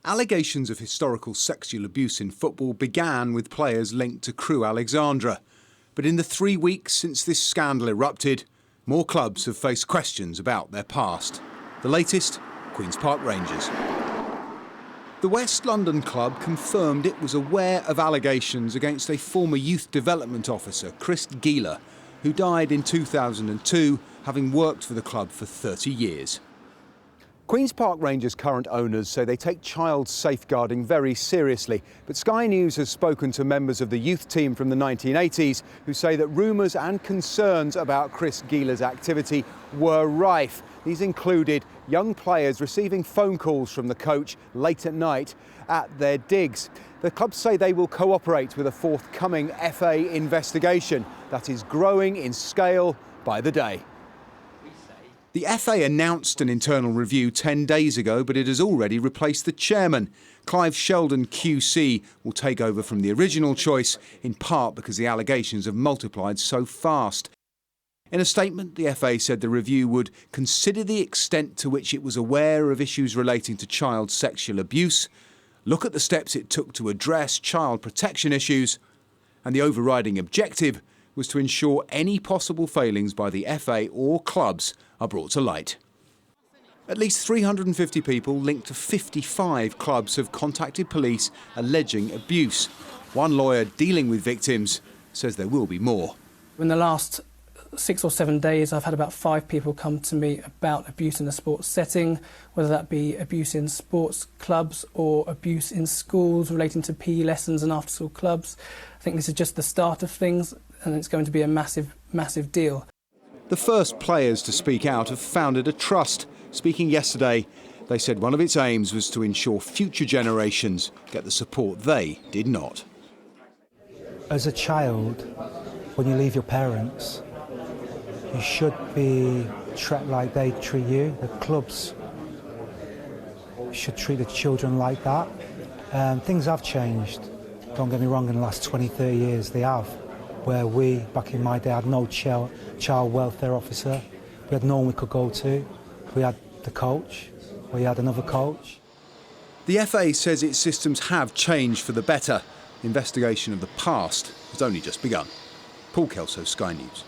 Allegations of historical sexual abuse in football began with players linked to Crewe Alexandra. But in the 3 weeks since this scandal erupted, more clubs have faced questions about their past. The latest, Queen's Park Rangers. The West London club confirmed it was aware of allegations against a former youth development officer, Chris Gieler, who died in 2002, having worked for the club for 30 years. Queen's Park Rangers' current owners say they take child safeguarding very seriously, but Sky News has spoken to members of the youth team from the 1980s who say that rumours and concerns about Chris Gieler's activity were rife. These included young players receiving phone calls from the coach late at night at their digs. The clubs say they will cooperate with a forthcoming FA investigation that is growing in scale by the day. The FA announced an internal review 10 days ago, but it has already replaced the chairman. Clive Sheldon QC will take over from the original choice, in part because the allegations have multiplied so fast. In a statement, the FA said the review would consider the extent to which it was aware of issues relating to child sexual abuse, look at the steps it took to address child protection issues, and the overriding objective was to ensure any possible failings by the FA or clubs are brought to light. At least 350 people linked to 55 clubs have contacted police alleging abuse. One lawyer dealing with victims says there will be more. In the last 6 or 7 days, I've had about 5 people come to me about abuse in a sports setting, whether that be abuse in sports clubs or abuse in schools relating to PE lessons and after-school clubs. I think this is just the start of things, and it's going to be a massive, massive deal. The first players to speak out have founded a trust. Speaking yesterday, they said one of its aims was to ensure future generations get the support they did not. As a child, when you leave your parents, you should be treated like they treat you. The clubs should treat the children like that. Things have changed. Don't get me wrong, in the last 20, 30 years they have. Where we, back in my day, had no child welfare officer. We had no one we could go to. We had the coach. We had another coach. The FA says its systems have changed for the better. Investigation of the past has only just begun. Paul Kelso, Sky News.